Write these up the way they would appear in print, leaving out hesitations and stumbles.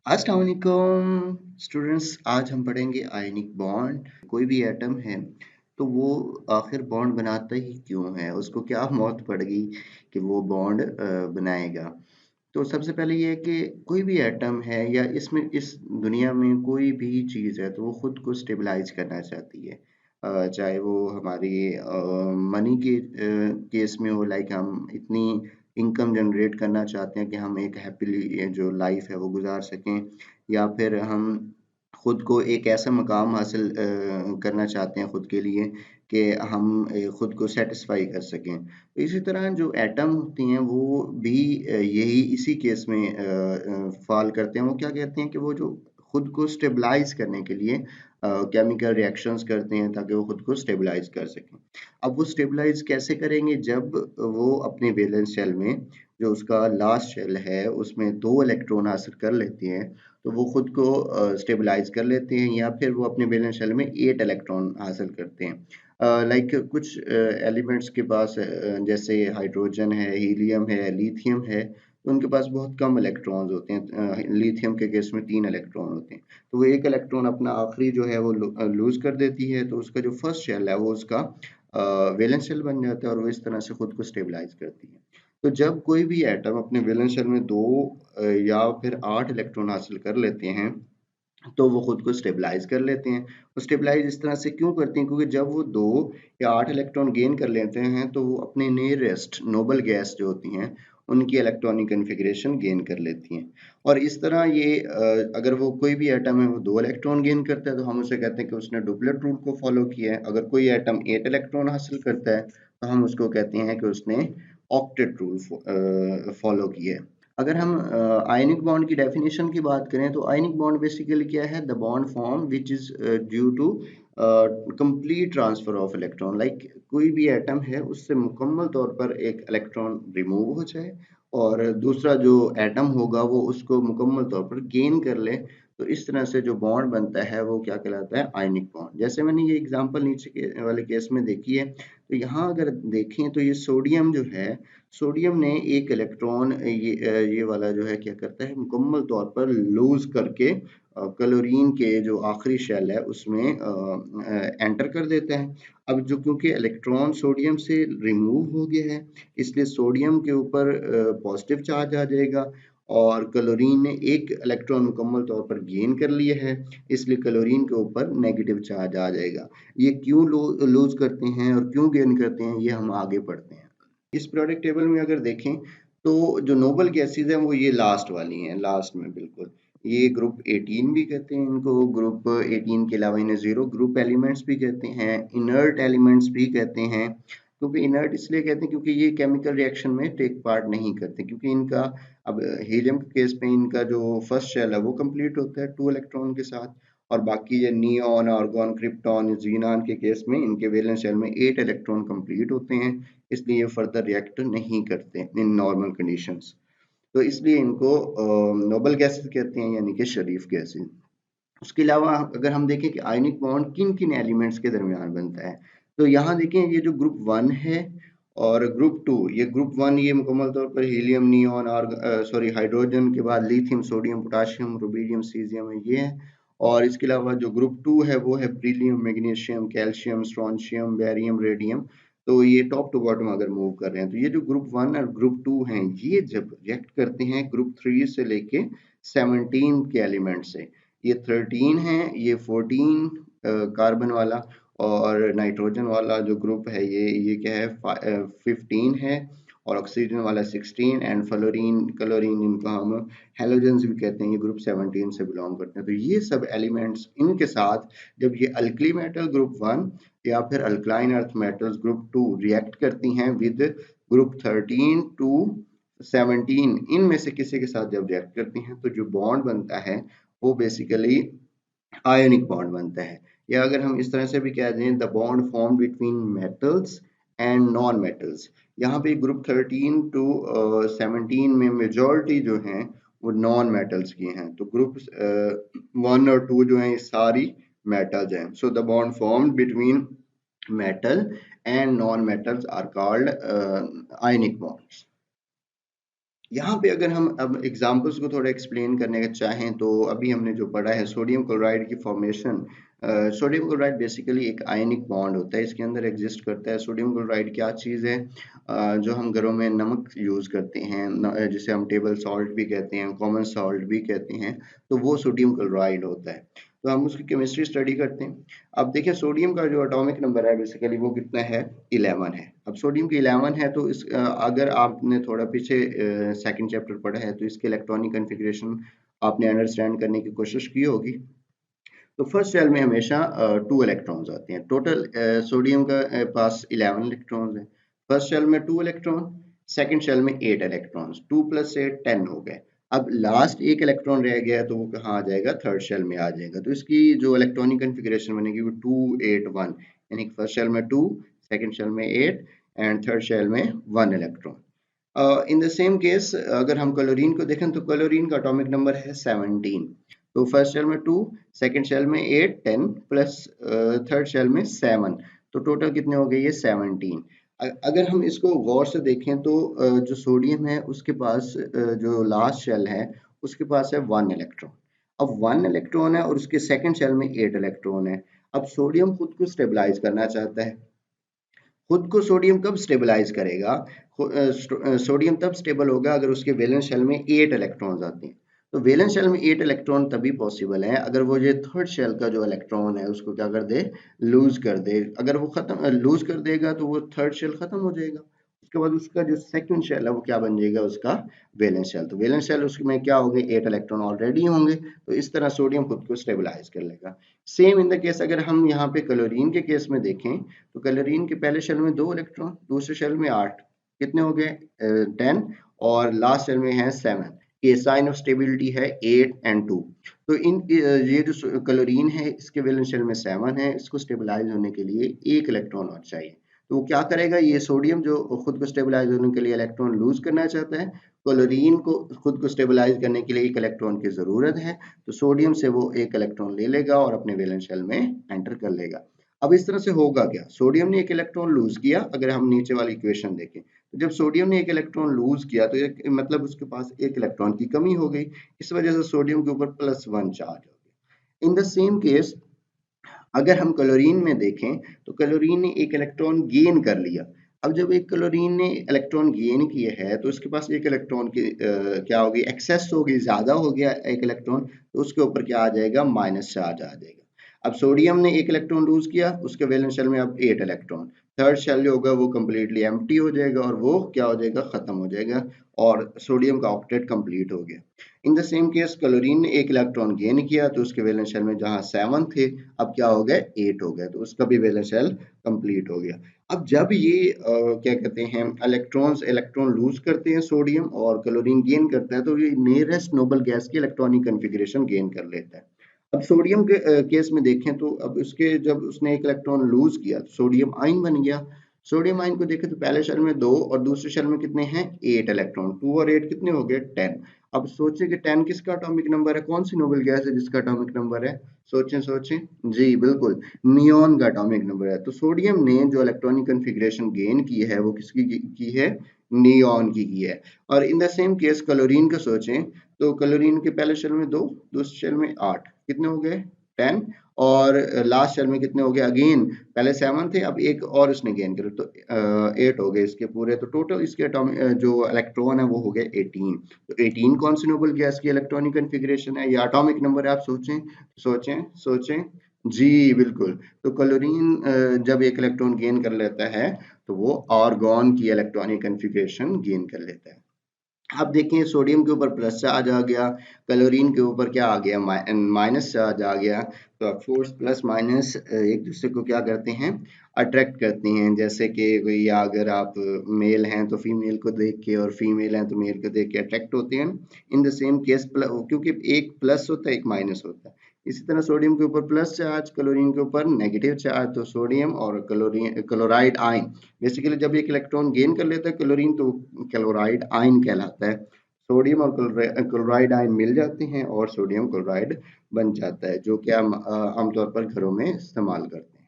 अस्सलाम वालेकुम स्टूडेंट्स। आज हम पढ़ेंगे आयनिक बॉन्ड। कोई भी एटम है तो वो आखिर बॉन्ड बनाता ही क्यों है, उसको क्या मौत पड़ गई कि वो बॉन्ड बनाएगा। तो सबसे पहले ये है कि कोई भी एटम है या इसमें इस दुनिया में कोई भी चीज़ है तो वो खुद को स्टेबलाइज करना चाहती है। चाहे वो हमारी मनी के केस में हो, लाइक हम इतनी इनकम जनरेट करना चाहते हैं कि हम एक हैप्पीली जो लाइफ है वो गुजार सकें, या फिर हम खुद को एक ऐसा मकाम हासिल करना चाहते हैं खुद के लिए कि हम खुद को सेटिस्फाई कर सकें। तो इसी तरह जो एटम होती हैं वो भी यही इसी केस में फॉल करते हैं। वो क्या कहते हैं कि वो जो खुद को स्टेबलाइज करने के लिए केमिकल रिएक्शंस करते हैं ताकि वो खुद को स्टेबलाइज कर सकें। अब वो स्टेबलाइज कैसे करेंगे? जब वो अपने वैलेंस शेल में, जो उसका लास्ट शेल है, उसमें 2 इलेक्ट्रॉन हासिल कर लेते हैं तो वो खुद को स्टेबलाइज कर लेते हैं, या फिर वो अपने वैलेंस शेल में 8 इलेक्ट्रॉन हासिल करते हैं। लाइक कुछ एलिमेंट्स के पास जैसे हाइड्रोजन है, हीलियम है, लिथियम है, तो उनके पास बहुत कम इलेक्ट्रॉन्स होते हैं। लिथियम के केस में 3 इलेक्ट्रॉन होते हैं, तो वो एक इलेक्ट्रॉन अपना आखिरी जो है वो लूज कर देती है, तो उसका जो फर्स्ट शेल है वो उसका वैलेंस शेल बन जाता है और वो इस तरह से खुद को स्टेबलाइज करती है। तो जब कोई भी एटम अपने वैलेंस शेल में 2 या फिर 8 इलेक्ट्रॉन हासिल कर लेते हैं तो वो खुद को स्टेबलाइज कर लेते हैं। वो स्टेबलाइज इस तरह से क्यों करते हैं? क्योंकि जब वो 2 या 8 इलेक्ट्रॉन गेन कर लेते हैं तो वो अपने नियरेस्ट नोबल गैस जो होती हैं उनकी इलेक्ट्रॉनिक कन्फिग्रेशन गेन कर लेती हैं। और इस तरह ये अगर वो कोई भी एटम है वो 2 इलेक्ट्रॉन गेन करता है तो हम उसे कहते हैं कि उसने डुपलेट रूल को फॉलो किया है। अगर कोई एटम 8 इलेक्ट्रॉन हासिल करता है तो हम उसको कहते हैं कि उसने ऑक्टेट रूल फॉलो किया है। अगर हम आयनिक बॉन्ड की डेफिनेशन की बात करें तो आयनिक बॉन्ड बेसिकली क्या है? The bond form which is due to complete transfer of electron. Like कोई भी एटम है उससे मुकम्मल तौर पर एक इलेक्ट्रॉन रिमूव हो जाए और दूसरा जो एटम होगा वो उसको मुकम्मल तौर पर गेन कर ले, तो इस तरह से जो बॉन्ड बनता है वो क्या कहलाता है? Ionic bond. जैसे मैंने ये एग्जांपल नीचे के वाले केस में देखी है, तो यहाँ अगर देखें तो ये सोडियम जो है, सोडियम ने एक इलेक्ट्रॉन ये वाला जो है क्या करता है? मुकम्मल तौर पर लूज करके क्लोरीन के जो आखिरी शेल है उसमें एंटर कर देता है। अब जो क्योंकि इलेक्ट्रॉन सोडियम से रिमूव हो गया है इसलिए सोडियम के ऊपर पॉजिटिव चार्ज आ जाएगा और क्लोरीन ने एक इलेक्ट्रॉन मुकम्मल तौर पर गेन कर लिया है, इसलिए क्लोरीन के ऊपर नेगेटिव चार्ज आ जाएगा। ये क्यों लूज करते हैं और क्यों गेन करते हैं ये हम आगे पढ़ते हैं। इस प्रोडक्ट टेबल में अगर देखें तो जो नोबल गैसेज हैं वो ये लास्ट वाली हैं, लास्ट में बिल्कुल। ये ग्रुप 18 भी कहते हैं इनको। ग्रुप 18 के अलावा इन्हें जीरो ग्रुप एलिमेंट्स भी कहते हैं, इनर्ट एलिमेंट्स भी कहते हैं। क्योंकि इनर्ट इसलिए कहते हैं क्योंकि ये केमिकल रिएक्शन में टेक पार्ट नहीं करते, क्योंकि इनका अब हीलियम के केस में इनका जो फर्स्ट शेल है वो कंप्लीट होता है 2 इलेक्ट्रॉन के साथ, और बाकी ये नियॉन, आर्गॉन, क्रिप्टॉन, ज़ीनान के केस में इनके वैलेंस शेल में 8 इलेक्ट्रॉन कंप्लीट होते हैं, इसलिए ये फर्दर रिएक्ट नहीं करते इन नॉर्मल कंडीशंस। तो इसलिए इनको नोबल गैसेस कहते हैं, यानी कि शरीफ गैसेस। उसके अलावा अगर हम देखें कि आयनिक बॉन्ड किन किन एलिमेंट्स के दरमियान बनता है, तो यहाँ देखें ये जो ग्रुप 1 है और ग्रुप 2, ये ग्रुप 1 ये मुकम्मल तौर पर हीलियम, नियॉन और सॉरी हाइड्रोजन के बाद lithium, sodium, potassium, rubidium, caesium है ये है। और इसके अलावा जो ग्रुप 2 है वो है beryllium, magnesium, calcium, strontium, barium, radium. तो ये टॉप टू बॉटम अगर मूव कर रहे हैं तो ये जो ग्रुप 1 और ग्रुप 2 हैं ये जब रिएक्ट करते हैं ग्रुप 3 से लेके 17 के एलिमेंट से, ये 13 है, ये 14 कार्बन वाला, और नाइट्रोजन वाला जो ग्रुप है ये क्या है? 15 है, और ऑक्सीजन वाला 16, एंड फ्लोरीन, क्लोरीन, इनको हम हेलोजेंस भी कहते हैं, ये ग्रुप 17 से बिलोंग करते हैं। तो ये सब एलिमेंट्स इनके साथ जब ये अल्कली मेटल ग्रुप 1 या फिर alkaline earth metals group 2 react करती हैं विद ग्रुप 13 टू 17, इनमें से किसी के साथ जब रिएक्ट करती हैं तो जो बॉन्ड बनता है वो बेसिकली आयनिक बॉन्ड बनता है। या अगर हम इस तरह से भी कह दें, the bond form between metals and non metals. यहाँ पे ग्रुप 13 टू 17 में मेजॉरिटी जो हैं वो नॉन मेटल्स की हैं, तो ग्रुप 1 और 2 जो हैं ये सारी मेटल्स हैं। So the bond form between metal and non metals are called ionic bonds. यहाँ पे अगर हम अब एग्जांपल्स को थोड़ा एक्सप्लेन करने का चाहें तो अभी हमने जो पढ़ा है सोडियम क्लोराइड की फॉर्मेशन। सोडियम क्लोराइड बेसिकली एक आयनिक बॉन्ड होता है, इसके अंदर एग्जिस्ट करता है। सोडियम क्लोराइड क्या चीज़ है? जो हम घरों में नमक यूज़ करते हैं, जिसे हम टेबल सॉल्ट भी कहते हैं, कॉमन सॉल्ट भी कहते हैं, तो वो सोडियम क्लोराइड होता है। तो हम उसकी केमिस्ट्री स्टडी करते हैं। अब देखिए सोडियम का जो एटॉमिक नंबर है बेसिकली वो कितना है? 11 है। अब सोडियम की 11 है तो अगर आपने थोड़ा पीछे सेकंड चैप्टर पढ़ा है तो इसके इलेक्ट्रॉनिक कॉन्फ़िगरेशन आपने अंडरस्टैंड करने की कोशिश की होगी। तो फर्स्ट शेल में हमेशा 2 इलेक्ट्रॉन्स आते हैं। टोटल सोडियम का पास 11 इलेक्ट्रॉन्स हैं। फर्स्ट शेल में 2 इलेक्ट्रॉन, सेकंड शेल में 8 इलेक्ट्रॉन्स। 2 + 8 10 हो गए। अब लास्ट एक इलेक्ट्रॉन रह गया है तो वो कहाँ आ जाएगा? थर्ड शेल में आ जाएगा। तो इसकी जो इलेक्ट्रॉनिक कॉन्फ़िगरेशन बनेगी वो 2 8 1, यानी कि फर्स्ट शेल में 2, सेकंड शेल में 8 एंड थर्ड शेल में 1 electron. In the same case अगर हम क्लोरीन को देखें तो क्लोरीन का एटॉमिक नंबर है 17। तो फर्स्ट शेल में 2, सेकंड शेल में 8 10 प्लस थर्ड शेल में 7, तो टोटल कितने हो गए? ये 17। अगर हम इसको गौर से देखें तो जो सोडियम है उसके पास जो लास्ट शेल है उसके पास है 1 इलेक्ट्रॉन। अब 1 इलेक्ट्रॉन है और उसके सेकंड शेल में 8 इलेक्ट्रॉन है। अब सोडियम खुद को स्टेबलाइज करना चाहता है। खुद को सोडियम कब स्टेबलाइज करेगा? सोडियम तब स्टेबल होगा अगर उसके वैलेंस शेल में 8 इलेक्ट्रॉन्स आते हैं। तो वैलेंस शेल में 8 इलेक्ट्रॉन तभी पॉसिबल है अगर वो ये थर्ड शेल का जो इलेक्ट्रॉन है उसको क्या कर दे? लूज कर दे। अगर वो खत्म लूज कर देगा तो वो थर्ड शेल खत्म हो जाएगा। उसके बाद उसका जो सेकंड शेल है वो क्या बन जाएगा? उसका वैलेंस शेल। तो वैलेंस शेल उसमें क्या होंगे? 8 इलेक्ट्रॉन ऑलरेडी होंगे। तो इस तरह सोडियम खुद को स्टेबलाइज कर लेगा। सेम इन द केस अगर हम यहाँ पे क्लोरीन के केस में देखें तो क्लोरीन के पहले शेल में 2 इलेक्ट्रॉन, दूसरे शेल में 8, कितने हो गए? 10, और लास्ट शेल में है 7। ये साइन ऑफ स्टेबिलिटी है 8 एंड 2। तो ये जो क्लोरीन है इसके वैलेंस शेल में 7 है, इसको स्टेबलाइज होने के लिए 1 इलेक्ट्रॉन और चाहिए। तो वो क्या करेगा? ये सोडियम जो खुद को स्टेबलाइज होने के लिए इलेक्ट्रॉन लूज करना चाहता है, क्लोरीन को खुद को स्टेबलाइज करने के लिए 1 इलेक्ट्रॉन की जरूरत है, तो सोडियम से वो 1 इलेक्ट्रॉन ले लेगा और अपने वैलेंस शेल में एंटर कर लेगा। अब इस तरह से होगा क्या? सोडियम ने 1 इलेक्ट्रॉन लूज किया। अगर हम नीचे वाली इक्वेशन देखें तो जब सोडियम ने 1 इलेक्ट्रॉन लूज किया तो एक मतलब उसके पास 1 इलेक्ट्रॉन की कमी हो गई। इस वजह से सोडियम के ऊपर +1 चार्ज हो गया। इन द सेम केस अगर हम क्लोरीन में देखें तो क्लोरीन ने 1 इलेक्ट्रॉन गेन कर लिया। अब जब एक क्लोरीन ने इलेक्ट्रॉन गेन किए है तो उसके पास 1 इलेक्ट्रॉन की क्या होगी? एक्सेस होगी, ज़्यादा हो गया 1 इलेक्ट्रॉन, तो उसके ऊपर क्या आ जाएगा? माइनस चार्ज आ जाएगा। अब सोडियम ने 1 इलेक्ट्रॉन लूज़ किया, उसके वैलेंस शेल में अब 8 इलेक्ट्रॉन। थर्ड शेल जो होगा वो कंप्लीटली एम्प्टी हो जाएगा और वो क्या हो जाएगा? खत्म हो जाएगा और सोडियम का ऑक्टेट कंप्लीट हो गया। In the same case chlorine ने 1 इलेक्ट्रॉन गेन किया तो उसके वैलेंस शेल में जहाँ 7 थे अब क्या हो गए? 8 हो गए, तो उसका भी वैलेंस शेल कंप्लीट हो गया। अब जब ये क्या कहते हैं इलेक्ट्रॉन लूज करते हैं सोडियम और क्लोरीन गेन करता है तो ये नियरेस्ट नोबल गैस की इलेक्ट्रॉनिक कॉन्फ़िगरेशन गेन कर लेता है। अब सोडियम के केस में देखें तो अब उसके जब उसने 1 इलेक्ट्रॉन लूज किया तो सोडियम आयन बन गया। सोडियम आयन को देखें तो पहले शेल में 2 और दूसरे शेल में कितने हैं? 8 इलेक्ट्रॉन। 2 और 8 कितने हो गए? 10। अब सोचें कि 10 किसका एटॉमिक नंबर है? कौन सी नोबल गैस है जिसका एटॉमिक नंबर है? सोचें सोचें। जी बिल्कुल, नियॉन का एटॉमिक नंबर है। तो सोडियम ने जो इलेक्ट्रॉनिक कॉन्फ़िगरेशन गेन की है वो किसकी की है? नियॉन की है। और in the same case chlorine का सोचें तो क्लोरीन के पहले शेल में 2, दूसरे शेल में 8, कितने हो गए? 10, और लास्ट शेल में कितने हो गए? अगेन पहले 7 थे, अब एक और उसने गेन करे तो 8 हो गए इसके पूरे। तो टोटल इसके एटॉमिक जो इलेक्ट्रॉन है वो हो गए 18। तो 18 कौन सी नोबल गैस की इलेक्ट्रॉनिक कॉन्फ़िगरेशन है या एटॉमिक नंबर है? आप सोचें सोचें सोचें। जी बिल्कुल। तो क्लोरीन जब एक इलेक्ट्रॉन गेन कर लेता है तो वो आर्गॉन की इलेक्ट्रॉनिक कॉन्फ़िगरेशन गेन कर लेता है। आप देखें सोडियम के ऊपर प्लस चार्ज आ गया, क्लोरीन के ऊपर क्या आ गया? माइनस चार्ज आ गया। तो फोर्स प्लस माइनस एक दूसरे को क्या करते हैं? अट्रैक्ट करते हैं। जैसे कि कोई अगर आप मेल हैं तो फीमेल को देख के और फीमेल हैं तो मेल को देख के अट्रैक्ट होते हैं। इन द सेम केस क्योंकि एक प्लस होता है एक माइनस होता है। इसी तरह सोडियम के ऊपर प्लस चार्ज, क्लोरीन के ऊपर नेगेटिव चार्ज। तो सोडियम और क्लोराइड आयन बेसिकली जब एक इलेक्ट्रॉन गेन कर लेता है क्लोरीन तो क्लोराइड आयन कहलाता है। सोडियम और क्लोराइड आयन मिल जाते हैं और सोडियम क्लोराइड बन जाता है, जो कि हम आमतौर पर घरों में इस्तेमाल करते हैं।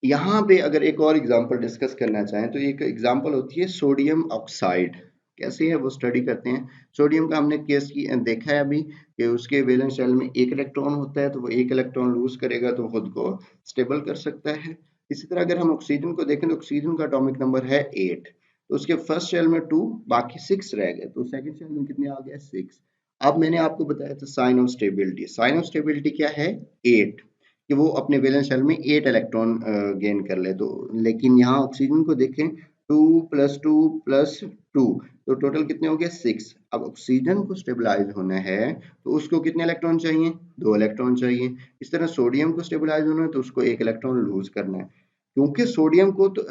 यहाँ पे अगर एक और एग्जांपल डिस्कस करना चाहें तो एक एग्जांपल होती है सोडियम ऑक्साइड। कैसे है वो स्टडी करते हैं। सोडियम का हमने केस देखा है अभी कि उसके वैलेंस शेल में एक इलेक्ट्रॉन होता है, तो वो एक इलेक्ट्रॉन लूज करेगा तो खुद को स्टेबल कर सकता है। इसी तरह अगर हम ऑक्सीजन को देखें तो ऑक्सीजन का एटॉमिक नंबर है 8, तो उसके फर्स्ट शेल में 2, बाकी 6 रह गए, तो सेकंड शेल में कितने आ गए 6। अब मैंने आपको बताया था sign of stability, sign of stability क्या है 8, कि वो अपने वैलेंस शेल में 8 इलेक्ट्रॉन गेन कर ले। तो लेकिन यहाँ ऑक्सीजन को देखें 2 + 2 + 2, तो टोटल कितने हो गए 6। अब ऑक्सीजन को स्टेबलाइज होना है तो उसको कितने इलेक्ट्रॉन चाहिए, 2 इलेक्ट्रॉन चाहिए। इस तरह सोडियम को स्टेबलाइज होना है तो उसको 1 इलेक्ट्रॉन लूज करना है, क्योंकि सोडियम को तो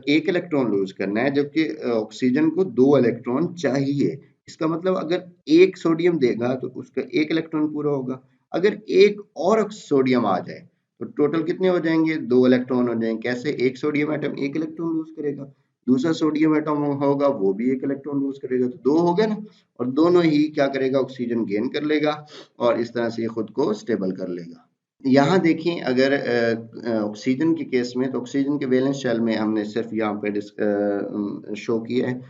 1 इलेक्ट्रॉन लूज करना है, जबकि ऑक्सीजन को 2 इलेक्ट्रॉन चाहिए। इसका मतलब अगर एक सोडियम देगा तो उसका 1 इलेक्ट्रॉन पूरा होगा। अगर एक और सोडियम आ जाए तो टोटल कितने हो जाएंगे, 2 इलेक्ट्रॉन हो जाएंगे। कैसे, एक सोडियम एटम 1 इलेक्ट्रॉन लूज करेगा, दूसरा सोडियम एटम होगा वो भी 1 इलेक्ट्रॉन लूज करेगा, तो 2 हो गए ना। और दोनों ही क्या करेगा, ऑक्सीजन गेन कर लेगा और इस तरह से खुद को स्टेबल कर लेगा। यहाँ देखिए अगर ऑक्सीजन के केस में, तो ऑक्सीजन के वैलेंस शेल में हमने सिर्फ यहाँ पे शो किया है।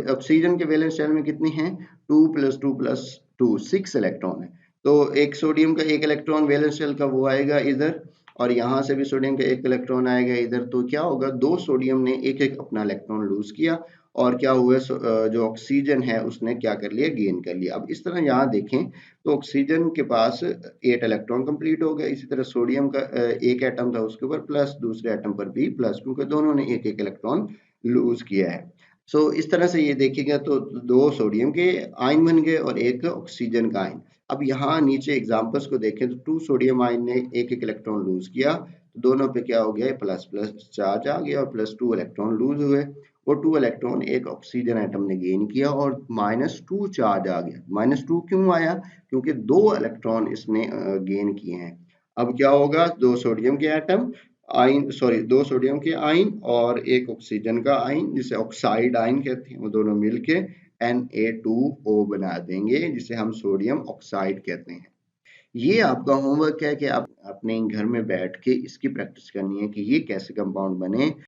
ऑक्सीजन के वैलेंस शेल में कितने हैं, 2 + 2 + 2 6 इलेक्ट्रॉन है। तो एक सोडियम का 1 इलेक्ट्रॉन वैलेंस शेल का वो आएगा इधर, और यहाँ से भी सोडियम का 1 इलेक्ट्रॉन आएगा इधर। तो क्या होगा, 2 सोडियम ने एक एक अपना इलेक्ट्रॉन लूज किया, और क्या हुआ, जो ऑक्सीजन है उसने क्या कर लिया, गेन कर लिया। अब इस तरह यहाँ देखें तो ऑक्सीजन के पास 8 इलेक्ट्रॉन कंप्लीट हो गए। इसी तरह सोडियम का एक एटम था उसके ऊपर प्लस, दूसरे एटम पर भी प्लस, क्योंकि दोनों ने एक एक इलेक्ट्रॉन लूज किया है। सो इस तरह से ये देखिएगा तो 2 सोडियम के आयन बन गए और एक ऑक्सीजन का आयन। अब यहाँ नीचे एग्जांपल्स को देखें तो 2 सोडियम आयन ने एक एक इलेक्ट्रॉन लूज किया, तो दोनों पे क्या हो गया, प्लस प्लस चार्ज आ गया और +2 इलेक्ट्रॉन लूज हुए। वो 2 इलेक्ट्रॉन एक ऑक्सीजन एटम ने गेन किया और -2 चार्ज आ गया। -2 क्यों आया, क्योंकि 2 इलेक्ट्रॉन इसने गेन किए हैं। अब क्या होगा, 2 सोडियम के एटम आयन, सॉरी 2 सोडियम के आयन और एक ऑक्सीजन का आयन, जिसे ऑक्साइड आयन कहते हैं, वो दोनों मिलके Na2O बना देंगे, जिसे हम सोडियम ऑक्साइड कहते हैं। ये आपका होमवर्क है कि आप अपने घर में बैठ के इसकी प्रैक्टिस करनी है कि ये कैसे कंपाउंड बने।